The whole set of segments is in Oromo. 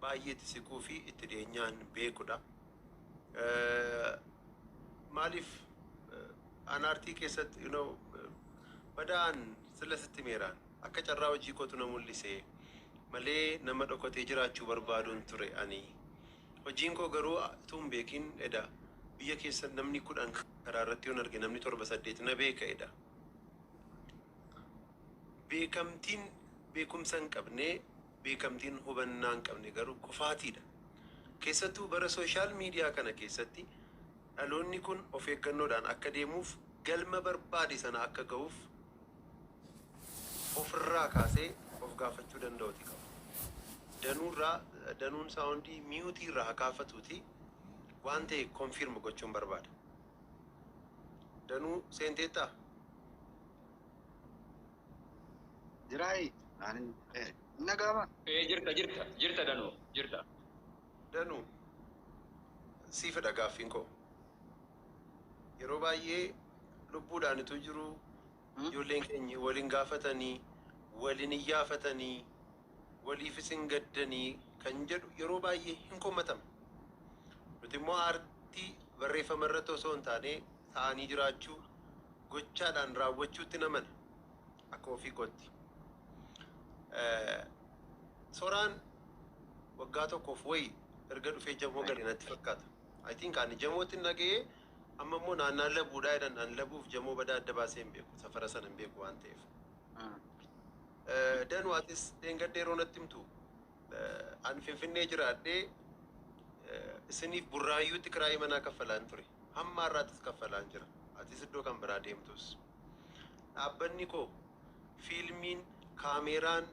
baay'eetti siquu fi itti dhiyeenyaan beekudha. Maaliif aanaartii keessatti badaan sila sitti meeraan akka carraa hojii kootu na mul'ise malee nama dhokatee jiraachuu barbaaduun ture ani. Hojiin koo garuu tuun beekin edha biyya keessa namni 10 karaa irratti yoon arge namni 7-8 na beeka edha. Beekamtiin beekumsa hin qabne beekamtiin hubannaa hin qabne garuu kufaatiidha. Keessattuu bara sooshaal miidiyaa kana keessatti dhaloonni kun of eeggannoodhaan akka deemuuf galma barbaade sana akka ga'uuf ofirraa kaasee of gaafachuu danda'uuti qaba. Danuun saawundii miyuutii irraa kaafatuuti waan ta'e konfirma gochuun barbaada. Danuu seenteettaa? Jirai, nagama. Jirta Danuu, jirta. Danuu, siifadha gaaffiin koo. Yeroo baay'ee lubbuudhaanitu jiru ijoolleen keenya waliin gaafatanii, waliin iyyafatanii, waliifis hin gaddanii kan jedhu yeroo baay'ee hin komatamu. Nuti immoo aartii barreeffama irratti osoo hin taane ta'anii jiraachuu gochaadhaan raawwachuutti namana akka ofii kootti. Soraan waggaa tokkoof wayi erga dhufee jamoo gadi natti fakkaata. I think ani jamootti nagee amma immoo naannaan labuudhaa jedhan naan labuuf jamoo badaa adda baasee hin beeku safara sana hin beeku waan ta'eef. Danuu atis dheengadhee yeroo natti himtu ani Finfinnee jiraadhee isiniif Burraayyuutti kiraayii manaa kaffalaan ture. Hamma har'aattis kaffalaan jira. Atis iddoo kan biraa deemtus. Dhaabbanni koo fiilmiin kaameeraan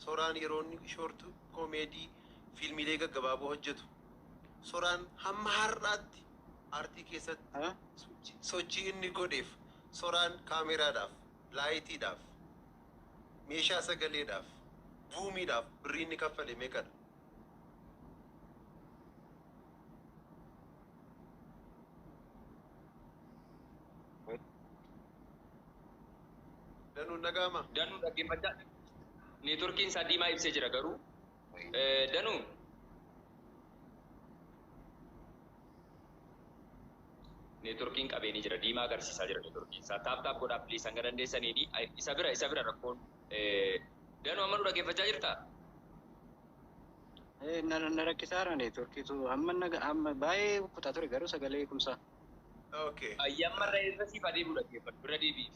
Soraan yeroo inni shoortu koomeedii fiilmiilee gaggabaaboo hojjetu. Soraan hamma har'aatti aartii keessatti sochii inni godheef Soraan kaameraadhaaf, laayitiidhaaf, meeshaa sagaleedhaaf, buumiidhaaf birrii inni kaffale meeqadha? Danuu nagama? Danuu dhaggeeffachaa. Neetworkiin isaa diimaa ibsee jira garuu. Danuu. Neetworkiin qabeenii jira diimaa agarsiisaa jira neetworkiin isaa. Taap godhaa please hanga dandeessanii isa bira rakkoon. Danuu amma nu dhaggeeffachaa jirtaa? Na rakkisaara neetworkiitu amma baay'ee kutaa ture garuu sagalee kumsaa. Okay. Ayyammarra irra siif adeemu dhaggeeffadhu bira deebi'i.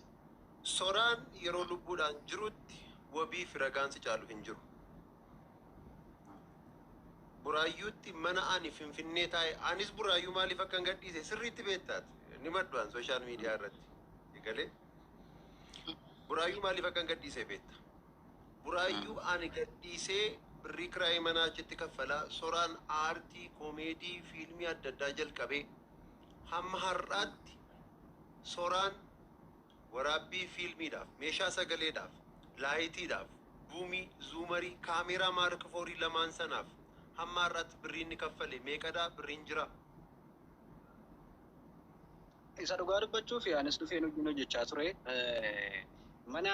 Soraan yeroo lubbuudhaan jirutti wabii fi ragaansi caalu hin jiru. Buraayyuutti mana ani Finfinnee taa'e anis Buraayyuu maaliif akka hin gadhiise sirriitti beektaati. Ni maddu'an sooshaal miidiyaa irratti. Egalee Buraayyuu maaliif akka hin gadhiise beekta. Buraayyuu ani gadhiisee birrii kiraayii manaa achitti kaffalaa Soraan aartii, koomeedii, fiilmii adda addaa jalqabee hamma har'aatti Soraan waraabbii fiilmiidhaaf, meeshaa sagaleedhaaf, laayitiidhaaf, buumii, zuumarii, kaameeraa maarka foorii lamaan sanaaf hamma har'aatti birrii inni kaffale meeqadhaa birriin jira? Isa dhugaa dubbachuuf anis dhufee hojjechaa ture. Mana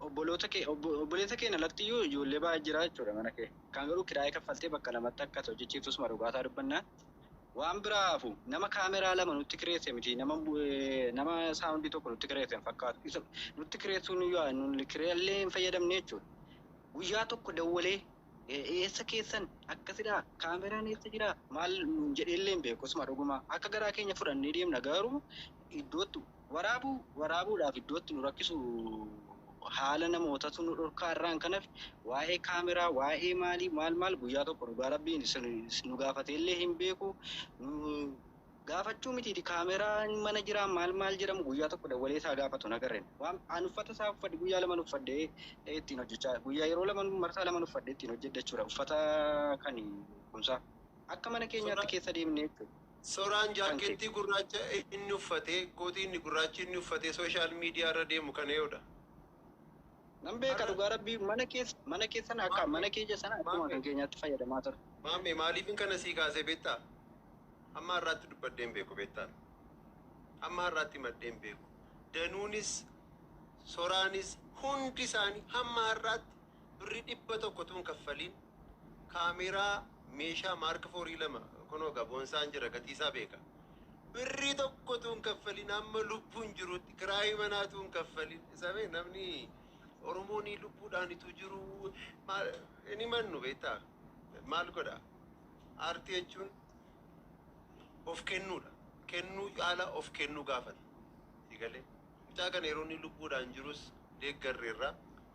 obboleessa keenya alattiyyuu ijoollee baay'ee jira jechuudha mana kee. Kan garuu kiraayee kaffaltee bakka lamatti akkas hojjechiiftus dhugaataa dubbannaa. Waan biraa hafu nama kaameraa lama nutti kireesse miti nama saawundii tokko nutti kireesse fakkaatu. Nutti kireessuun nuti kireellee hin fayyadamne jechuudha. Guyyaa tokko dawwalee eessa keessan akkasidhaa kaameraan eessa jiraa maal jedheellee hin beeku osuma dhugumaa akka garaa keenya fudhannee deemna garuu iddootti waraabuudhaaf iddootti nu rakkisu haala namootatu nu dhorkaa irraan kanaaf waa'ee kaameraa waa'ee maalii maal guyyaa tokko dhugaa rabbiin nu gaafateellee hin beeku gaafachuu miti kaameraan mana jiraa maal jedhamu guyyaa tokko dawwalee isaa gaafatu nagarreen waan an uffata isaa uffadhe guyyaa lama uffadhee ittiin hojjechaa guyyaa yeroo lama marsaa lama uffadhee ittiin hojjedha jechuudha uffata kan kumsaa akka mana keenyaatti keessa deemnee jechuudha. Soraan jaakeettii gurraacha inni uffatee kootii inni gurraachi inni uffatee sooshaal miidiyaa irra deemu kana eeyudha. Nan beeka dhugaa rabbii mana keessan akka mana keenya sana akkuma kan keenyaatti fayyadamaa ture. Maammee maaliifin kana sii kaasee beektaa? Amma har'aatti dubbadheen beeku beektaan. Amma har'aatti maddeen beeku. Danuunis Soraanis hundi isaanii hamma har'aatti birrii 100 tuun kaffaliin kaameeraa meeshaa maarka 42 kunoo gaboonsaan jira gatiisaa beeka. Birrii tokkotu hin kaffalin amma lubbuun jirutti kiraayii manaatu hin kaffalin. Sabee namni Oromoon lubbuudhaanitu jiru inni mannu beektaa maal godha? Aartii jechuun of kennuudha. Kennuu caala of kennuu gaafata. Sigalee mucaa kana yeroo inni lubbuudhaan jirus deeggarreerra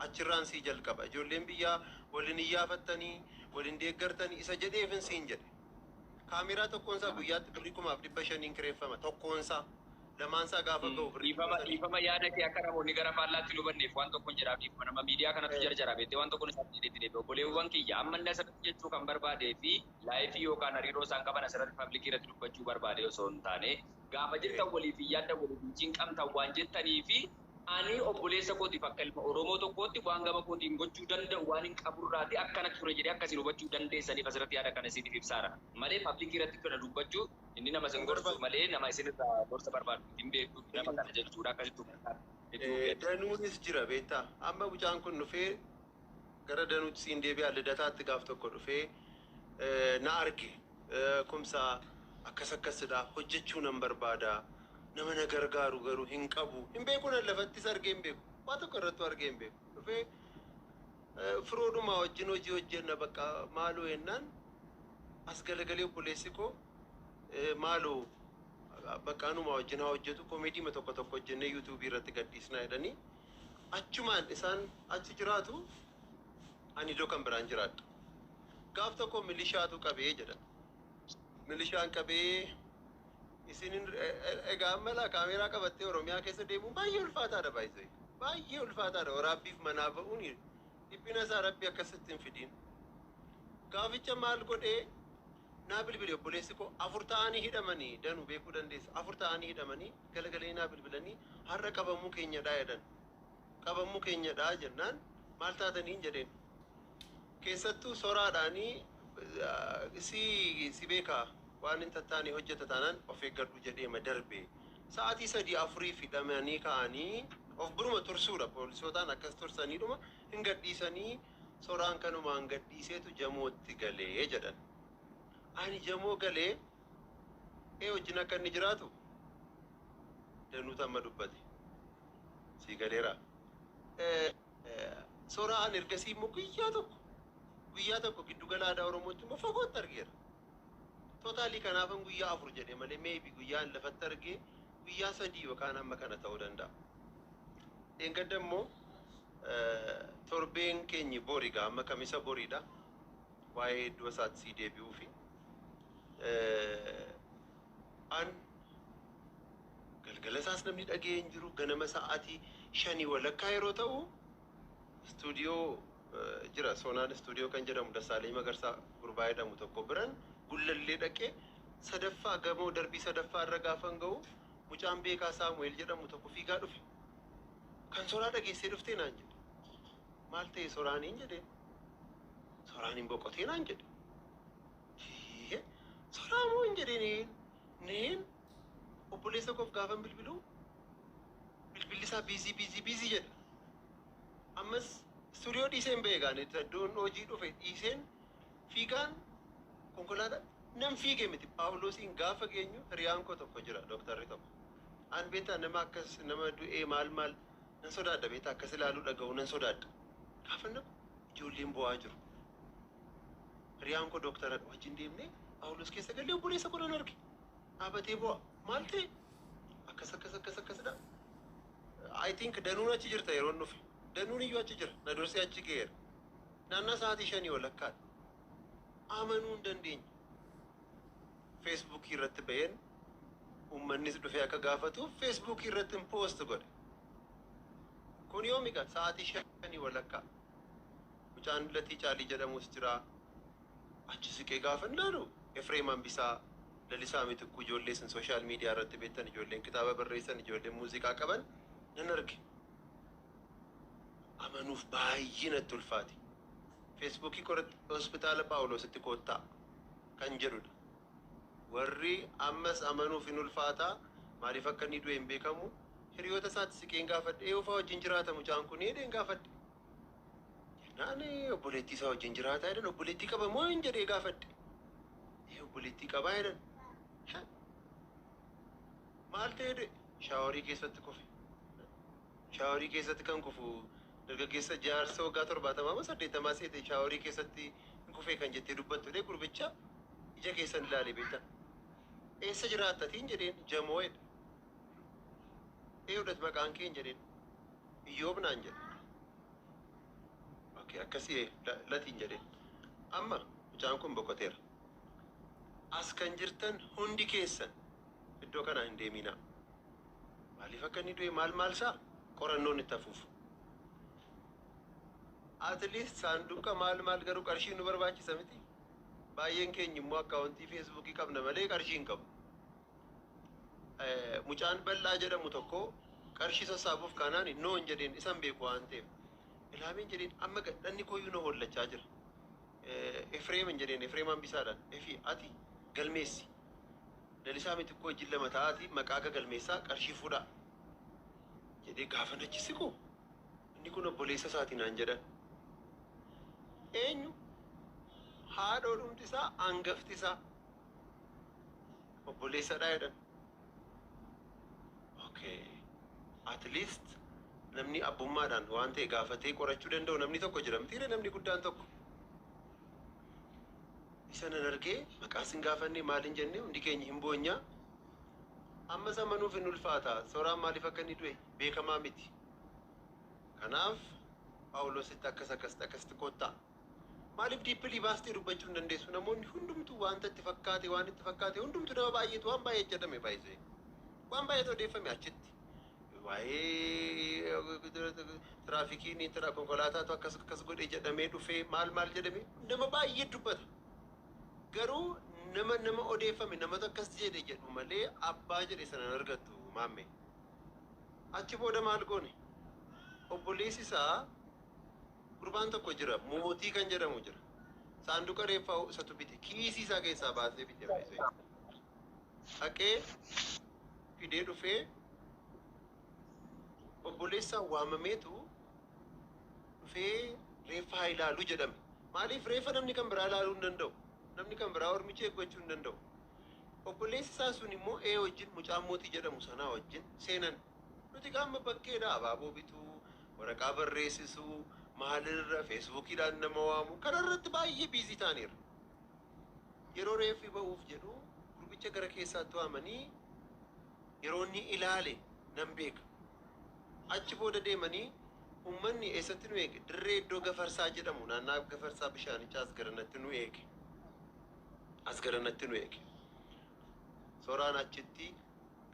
achirraan sii jalqaba. Ijoolleen biyyaa waliin iyyafattanii waliin deeggartanii isa jedheefin siin jedhe. Kaameeraa tokkoonsaa guyyaatti birrii 500 kireeffama tokkoonsaa. Lamaansaa gaafa ga'u dhiifama yaada kee akka namoonni gara faallaatti hubanneef waan tokkoon jedhaaf dhiifama nama miidiyaa kanatti jarjara beektee waan tokkoon isaatti jedhetti deebi'u. Obboleewwan kiyya amma inni asirratti jechuu kan barbaadee fi laayifii yookaan hariiroo isaan qaban asirratti paablikii irratti dubbachuu barbaade osoo hin taane gaafa jettan waliif yaadda waliif cinqamtan waan jettanii fi ani obboleessa kootiif akka ilma Oromoo tokkootti waan gama kootiin gochuu danda'u waan hin qaburraati akkana ture jedhee akkasiin hubachuu dandeessaniif asirratti yaada kana isiniif ibsaara. Malee paablikii irratti kana dubbachuu inni nama isin gorsu malee nama isinirraa gorsa barbaadu hin beektu nama kana jechuudha akkasitti. Danuunis jira beektaa. Amma mucaan kun dhufee gara danuutti siin deebi'aa lidataatti gaaf tokko dhufee na arge kumsaa akkas akkasidha hojjechuu nan barbaada. Nama na gargaaru garuu hin qabu. Hin beeku nan lafattis argee hin beeku. Waa tokko irratti argee hin beeku. Dhufee firoodhuma wajjin hojii hojjenna bakka maaloo jennaan as galagalee obboleessi koo maaloo bakka anuma wajjin haa hojjetu komeediima tokko tokko hojjennee yuutuubii irratti gadhiisnaa jedhanii achumaan isaan achi jiraatu ani iddoo kan biraan jiraadha. Gaaf tokko milishaatu qabee jedhan. Milishaan qabee isin egaa mala kaameeraa qabattee Oromiyaa keessa deemuun baay'ee ulfaataadha baay'ee. Baay'ee ulfaataadha waraabbiif manaa ba'uun dhiphina isaa rabbi akkasitti hin fidiin. Gaaficha maal godhee naa bilbile obboleessi koo 4 ta'anii hidhamanii danuu beekuu dandeessa. 4 ta'anii hidhamanii galagalee naa bilbilanii har'a qabamuu keenyadhaa jedhan. Qabamuu keenyadhaa jennaan maal taataniin jedheen. Keessattuu soraadhaanii si beekaa. Waan hin tattaane hojjeta taanaan of eeggadhu jedhee darbe sa'aatii 3-4 hidhamanii ka'anii of buruma tursuudha poolisootaan akkas tursaniidhuma hin gadhiisanii soraan kanumaan gadhiiseetu jamootti galee jedhan. Ani jamoo galee wajjin akka inni jiraatu danuutu amma dubbate sii galeera. Soraan ergasii immoo guyyaa tokko giddugala aadaa Oromootti immoo fagootti argeera. Totaalii kanaafan guyyaa 4 jedhee malee meebi guyyaan lafatti argee guyyaa 3 yookaan amma kana ta'uu danda'a. Eeggadda immoo torbeen keenyi boriidha amma kamisa boriidha waa'ee iddoo isaatti sii deebi'uu fi an galgala isaas namni dhagee hin jiru ganama sa'aatii 5 walakkaa yeroo ta'u istuudiyoo jira Soonaan istuudiyoo kan jedhamu Dasaalii Magarsaa gurbaa jedhamu tokko biran gullallee dhaqee sadaffaa gamoo darbii sadaffaa irra gaafan ga'u mucaan beekaa Saamu'eel jedhamu tokko fiigaa dhufe. Kan soraa dhageessee dhuftee naan jedhe. Maal ta'e soraaniin jedhee. Soraaniin boqotee naan jedhe. Soraamoo hin jedhee neen obboleessa koof gaafan bilbiluu bilbilli isaa biizii jedha. Ammas istuudiyoo dhiiseen beekaan iddoon hojii dhufe dhiiseen fiigaan konkolaataa nam fiigee miti Paawuloosiin gaafa geenyu hiriyaan koo tokko jira dooktarri tokko. An beektaa nama akkas nama du'ee maal nan sodaadha beektaa akkas ilaaluu dhaga'u nan sodaadha. Gaafa nama ijoolleen bo'aa jiru. Hiriyaan koo dooktara wajjin deemnee Paawuloos keessa galee obboleessa godhan arge. Dhaabatee bo'aa maal ta'e akkasidha. I think danuun achi jirta yeroo dhufe. Danuun iyyuu achi jira na dursee achi ga'eera. Naannaa sa'aatii 5 walakkaadha. Amanuu hin dandeenye. Feesbuukii irratti ba'een uummannis dhufee akka gaafatuuf Feesbuukii irratti poost godhe. Kun yoomiidha sa'aatii 5 walakkaa. Mucaan Latii Caalii jedhamus jira. Achi siqee gaafa ilaalu Efreem Hambisaa lalisaa Mitikkuu ijoollee isin sooshaal miidiyaa irratti beektan ijoolleen kitaaba barreessan ijoolleen muuziqaa qaban nan arge. Amanuuf baay'ee natti ulfaate. Feesbuukii korratti hospitaala Paawuloositti koottaa kan jedhudha. Warri ammas amanuuf hin ulfaataa maaliif akka inni du'e hin beekamu hiriyoota isaatti siqeen gaafadhe eeyyuu fa'aa wajjin jiraata mucaan kun jedheen gaafadhe. naani obboleettii isaa wajjin jiraataa jedhan obboleettii qaba moo hin jedhee gaafadhe. Obboleettii qabaa jedhan maal ta'e shaaworii keessatti kufe. Shaaworii keessatti kan kufu dargaggeessa jaarsa waggaa 70 moo 80 seete shaaworii keessatti kufee kan jettee dubbattu gurbicha ija keessan ilaalee beektaa. Eessa jiraattatiin jedheen jamoo jedhe. Eeyuudhat maqaan kee hin jedheen. Iyyoob naan jedhe. Akkasii latiin jedheen. Amma mucaan kun boqoteera. As kan jirtan hundi keessan iddoo kanaa hin deeminaa. Maaliif akka inni du'e maal isaa qorannoon itti hafuuf. At least saanduqa maal garuu qarshii nu barbaachisa miti. Baay'een keenya immoo akkaawuntii feesbuukii qabna malee qarshii hin qabu. Mucaan bal'aa jedhamu tokko qarshii sassaabuuf kanaan noo hin jedheen isan beeku waan ta'eef. Ilaameen jedheen amma dhanni kooyyuu na hollachaa jira. Efreem hin jedheen Efreem hambisaadhaan efi ati galmeessi. Lalisaa miti koo wajjin lama ta'aati maqaa galmeessaa qarshii fuudhaa. Jedhee gaafa nachi siqu inni kun obboleessa isaatii naan jedhan. Eenyu? Haadhoodhumti isaa hangafti isaa obboleessadhaa jedhan. At least namni abbummaadhaan waan ta'e gaafatee qorachuu danda'u namni tokko jira mitiire namni guddaan tokko. Isa nan argee maqaa sin gaafannee maaliin jennee hundi keenya hin boonyaa. Amma samanuuf hin ulfaata. Sooraan maaliif akka inni du'e beekamaa miti. Kanaaf Phaawulositti akkasitti kottaa. Maaliif diippilii baastee dubbachuu hin dandeessu? Namoonni hundumtuu waan itti fakkaate hundumtuu nama baay'eetu waan baay'ee jedhame baay'isee. Waan baay'eetu odeeffame achitti. Waa'ee tiraafikiin konkolaataatu akkas godhee jedhamee dhufee maal jedhamee nama baay'ee dubbata. Garuu nama odeeffame namatu akkas jedhe jedhu malee abbaa jedhe sana argattu maamme. Achi booda maal goone? Obboleessi isaa gurbaan tokko jira mootii kan jedhamu jira. Saanduqa reeffaa isatu bite kiisii isaa keessaa baasee bite baay'isee. Haqee fidee dhufee obboleessa waamameetu dhufee reeffaa ilaaluu jedhame. Maaliif reeffa namni kan biraa ilaaluu hin danda'u? Namni kan biraa ormicha eeggachuu hin danda'u. Obboleessi isaa sun immoo wajjin mucaan mootii jedhamu sanaa wajjin seenan. Nuti qaama bakkeedha abaaboo bituu, waraqaa barreessisuu, maalirra feesbuukiidhaan nama waamu kanarratti baay'ee biizii ta'aniiru. Yeroo reeffi ba'uuf jedhu gurbicha gara keessaatti waamanii yeroo inni ilaale nan beeka. Achi booda deemanii uummanni eessatti nu eege? Dirree iddoo gafarsaa jedhamu naannaa gafarsaa bishaanichaa as garanatti nu eege. Sooraan achitti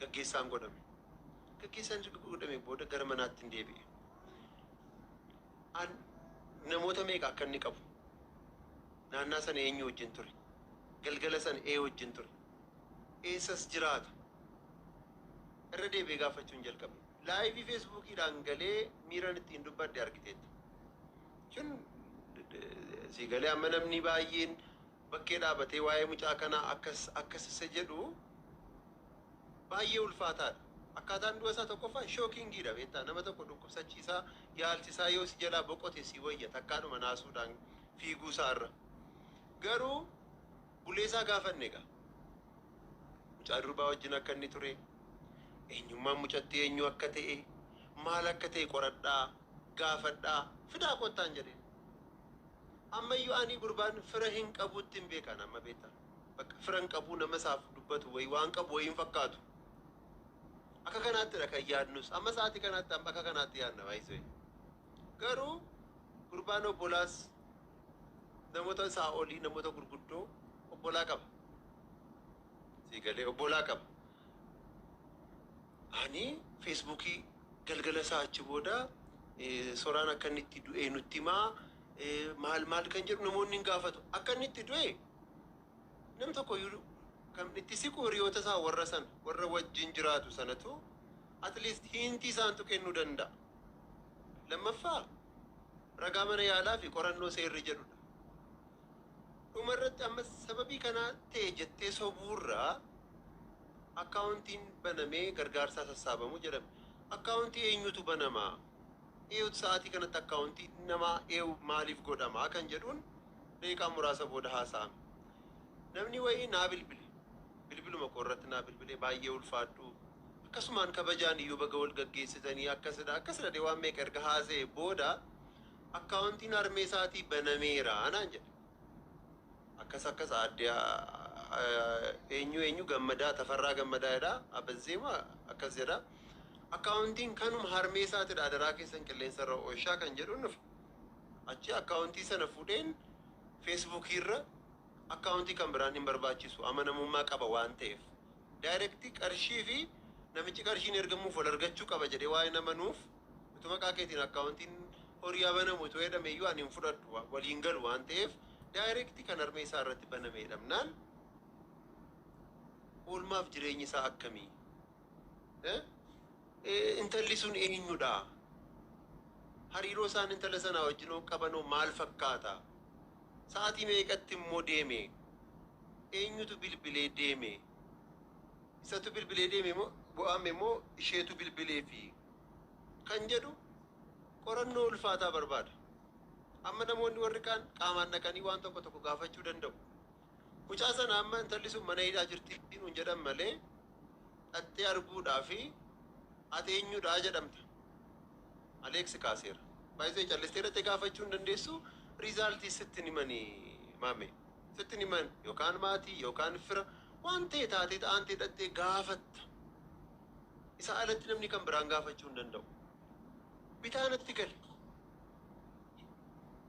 gaggeessaan godhame. Gaggeessaan godhame booda gara manaatti hin deebi'e. Namoota meeqa akka inni qabu? Naannaa sana eenyu wajjin ture? Galgala sana wajjin ture? Eessas jiraata? Irra deebi'ee gaafachuun jalqabe. Laayivii feesbuukiidhaan galee miiraan ittiin dubbadde argiteetta. Kun si galee amma namni baay'een bakkee dhaabatee waa'ee mucaa kanaa akkas isa jedhu baay'ee ulfaataadha. Akkaataan du'a isaa tokkoffaa shookingiidha beektaa nama tokko dhukkubsachiisaa yaalchisaa yoo si jalaa boqote si wayya takkaadhuma naasuudhaan fiiguu isaarra. Garuu buleesaa gaafanne egaa mucaa durbaa wajjin akka inni ture eenyummaan mucatti eenyu akka ta'e maal akka ta'e qoradhaa gaafadhaa fidaa kottaan jedheen. Ammayyuu ani gurbaan fira hin qabuutti hin beekan amma beektaa. Bakka fira hin qabuu nama isaaf dubbatu wayi waan qabu wayi hin fakkaatu. Akka kanaatti kan yaadnus amma sa'aatii kanaatti akka kanaatti yaadna baay'isee. Garuu gurbaan obbolaas namoota isaa olii namoota gurguddoo obbolaa qaba. Si galee obbolaa qaba. Ani feesbuukii galgala isaa achi booda Sooraan akka inni itti du'e nutti himaa maal kan jedhu namoonni hin gaafatu. Akka inni itti du'e nam tokko kan itti siqu hiriyoota isaa warra wajjin jiraatu sanatu at least hintii isaantu kennuu danda'a. Lammaffaa ragaa mana yaalaa fi qorannoo seerri jedhudha. Dhumarratti amma sababii kanaa ta'e jettee sobuurraa akkaawuntiin banamee gargaarsaa sassaabamu jedhama. Akkaawuntii eenyutu banamaa? eeyuutu sa'aatii kanatti akkaawuntii namaa eeyu maaliif godhamaa kan jedhuun daqiiqaa muraasa booda haasa'ame. Namni wayii naa bilbiluma koo irratti naa bilbilee baay'ee ulfaadhu. Akkasumaan kabajaan iyyuu baga wal gaggeessitanii akkasidha waan meeqa erga haasa'e booda akkaawuntiin harmee isaatii banameera naan jedhe. Akkas addee eenyu Gammadaa Tafarraa Gammadaadha Abazzeema akkas jedha. Akkaawuntiin kanuma harmee isaatiidha adaraa keessan qilleensa irra oolchaa kan jedhu nuuf. Achi akkaawuntii sana fuudheen feesbuukii irra akkaawuntii kan biraan hin barbaachisu amanamummaa qaba waan ta'eef. Daayirektii qarshii fi namichi qarshiin ergamuuf wal argachuu qaba jedhee waa'ee namanuuf utuu maqaa keetiin akkaawuntiin horii banamu utuu jedhame iyyuu ani hin fudhadhu waliin galu waan ta'eef daayirektii kan harmee isaa irratti banamee dhabnaan oolmaaf jireenyi isaa akkamii? Intalli sun eenyudha? Hariiroo isaan intala sanaa wajjin qabanoo maal fakkaata? Sa'aatii meeqatti immoo deeme? Eenyutu bilbilee deeme? Isatu bilbilee deeme moo bu'aame moo isheetu bilbilee fi kan jedhu qorannoo ulfaataa barbaada. Amma namoonni warri kaan qaamaan dhaqanii waan tokko gaafachuu danda'u. Mucaa sana amma intalli sun mana hidhaa jirti hin jedhan malee dhattee arguudhaa fi ati eenyudha jedhamta. Aleeksi kaaseera. Baay'ee callistee dhattee gaafachuu hin dandeessu. Riizaaltii sitti himanii maame. Sitti himan yookaan maatii yookaan fira waan ta'e taatee ta'antee dhattee gaafatta. Isa alatti namni kan biraan gaafachuu hin danda'u. Bitaanatti gali.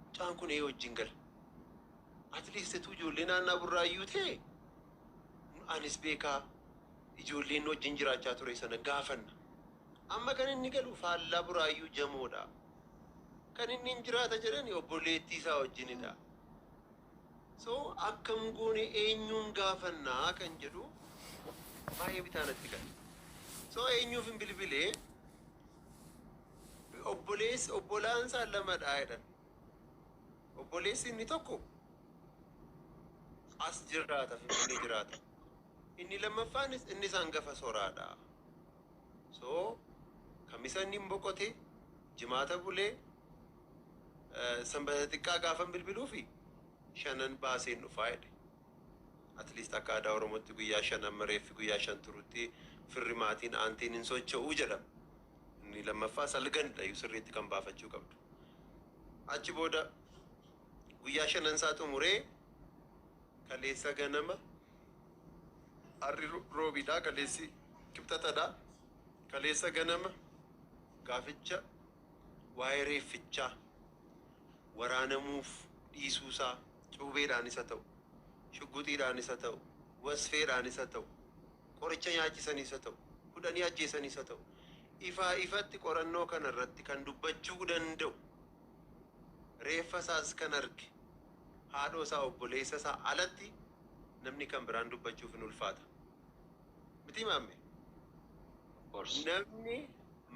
Mucaan kun ee wajjin gali. Atliistituu ijoollee naannaa burraayyuu ta'e anis beekaa ijoolleen wajjin jiraachaa ture sana gaafanna. Amma kan inni galu faallaa burraayyuu jamoodha. Kan inni hin jiraata jedhani obboleettii isaa wajjinidha. So akkam goone eenyuun gaafannaa kan jedhu baay'ee bitaanatti gali. So eenyuuf hin bilbilee obbolaansaa lamadhaa jedhan. Obboleessi inni tokko as jiraata Finfinnee jiraata. Inni lammaffaanis inni hangafa soraadha. So kamisa inni hin boqote jimaata bulee sanbata xiqqaa gaafan bilbiluu fi shanan baaseen dhufaa jedhe. Atliist akka aadaa Oromootti guyyaa shanan mareeffi guyyaa shan turutti firri maatiin aantiin hin socho'uu jedhama. Inni lammaffaa salganidha sirriitti kan baafachuu qabdu. Achi booda guyyaa shanan isaa xumuree kaleessa ganama harri roobiidha kaleessi kibxatadha. Kaleessa ganama gaaficha waa'ee reeffichaa waraanamuuf dhiisuusaa cuubeedhaan isa ta'u shugguxiidhaan isa ta'u wasfeedhaan isa ta'u qoricha nyaachisan isa ta'u hudhanii ajjeesan isa ta'u ifatti qorannoo kana irratti kan dubbachuu danda'u reeffa isaas kan arge haadhoo isaa obboleessa isaa alatti namni kan biraan dubbachuuf hin ulfaata. Miti maamme? Namni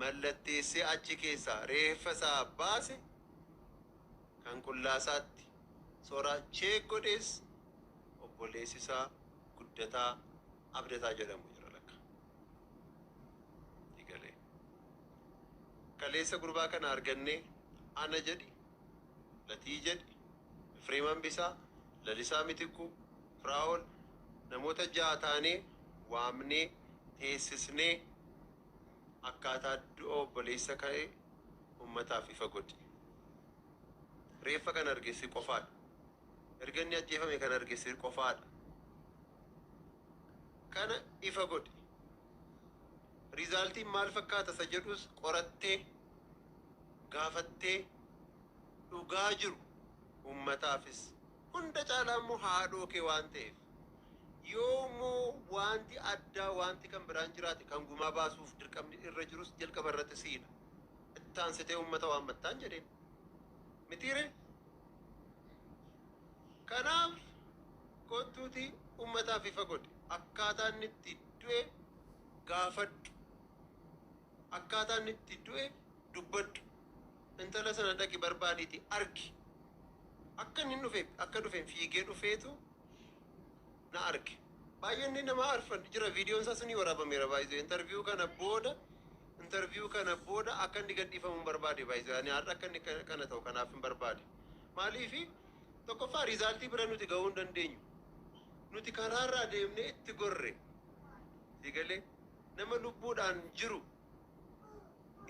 mallatteessee achi keessaa reeffa isaa baase kan qullaasaatti soraa cheekgodhees obboleessi isaa guddataa abdataa jedhamu jira lakka. Digalee. Kaleessa gurbaa kana argannee ana jedhi, latii jedhi, Efreem Hambisaa, Lalisaa Mitikuu, Firaa'ol namoota ja'a taanee waamnee teessisnee akkaataa du'a obboleessa ka'ee uummataaf ifa godhe. Reeffa kan argisi qofaadha. Erga inni ajjeefame kan argisi qofaadha. Kana ifa godhe. Riizaaltiin maal fakkaata isa jedhus qorattee gaafattee dhugaa jiru uummataafis hunda caalaa immoo haadhoo kee waan ta'eef yoommoo wanti addaa wanti kan biraan jiraate kan gumaa baasuuf dirqamni irra jirus jalqaba irratti siidha. Ittaansitee uummata waan mattaan jedheen. Mitiire? Kanaaf kottuuti uummataaf ifa godhe. Akkaataa inni itti du'e gaafadhu. Akkaataa inni itti du'e dubbadhu. Intala sana dhaqi barbaadiiti argi. Akka inni dhufe akka dhufeen fiigee dhufeetu na arge. Baay'een nama arfan jira viidiyoon isaas ni waraabameera baay'ee. Interviyuu kana booda interview kana booda akka inni gadhiifamu barbaade baay'ee ani har'a akka inni kana ta'u kanaaf hin barbaade. Maaliifi tokkoffaa riizaaltii bira nuti ga'uu hin dandeenyu. Nuti karaarraa deemnee itti gorre. Sigalee nama lubbuudhaan jiru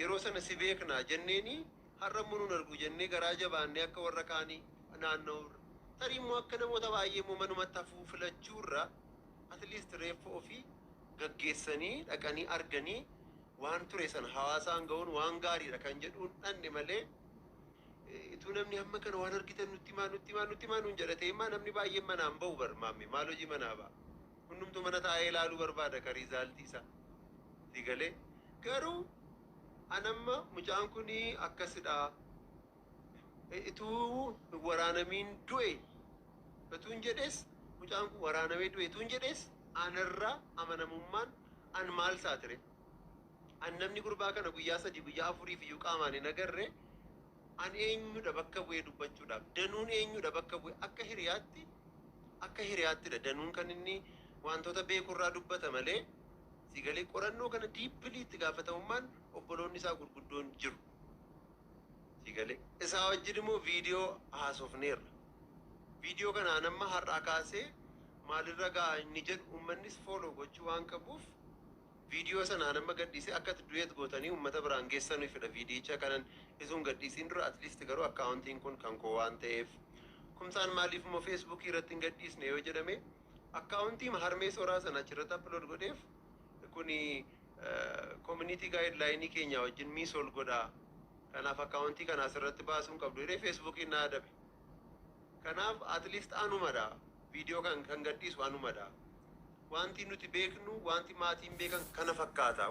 yeroo sana si beeknaa jenneeni har'a munuun argu jennee garaa jabaannee akka warra kaanii naanna'uurra. Tarii immoo akka namoota baay'ee immoo manumatti hafuu filachuurra at least reeffa ofii gaggeessanii dhaqanii arganii waan ture sana hawaasaan ga'uun waan gaariidha kan jedhuun dhanne malee ituu namni hamma kana waan argitan nutti himaa nuun jedhatee immaa namni baay'een manaan ba'u barmaamme maal hojii manaa ba'a. Hundumtuu mana taa'ee ilaaluu barbaada ka riizaaltii isaa. Sigalee garuu anamma mucaan kunii akkasidha. Ituu waraanamiin du'e ituun jedhes mucaan kun waraanamee du'e ituun jedhes anarraa amanamummaan an maal saatire. An namni gurbaa kana guyyaa 3 guyyaa 4 iyyuu qaamaan hin agarre an eenyudha bakka bu'ee dubbachuudhaaf danuun eenyudha bakka bu'ee akka hiriyaattidha danuun kan inni wantoota beekurraa dubbata malee sigalee qorannoo kana diippilii itti gaafatamummaan obboloonni isaa gurguddoon jiru. Sigalee isaa wajjin immoo viidiyoo haasofneerra. Viidiyoo kanaan amma har'aa kaasee maalirra ga'a inni jedhu uummannis fooloo gochuu waan qabuuf viidiyoo sanaan amma gadhiisee akka du'eet gootanii uummata biraan geessanuufidha viidiyicha kanan isuun gadhiisiin dura atliist garuu akkaawuntiin kun kan koo waan ta'eef kumsaan maaliif immoo feesbuukii irratti hin gadhiisne yoo jedhame akkaawuntii harmee soraa sana achirratti upload godheef kuni community guideline keenya wajjin miisool godhaa. Kanaaf akkaawuntii kana asirratti baasuun qabdu jedhee feesbuukiin na adabe. Kanaaf atliist anumadha viidiyoo kan gadhiisu anumadha. Wanti nuti beeknu wanti maatiin beekan kana fakkaata.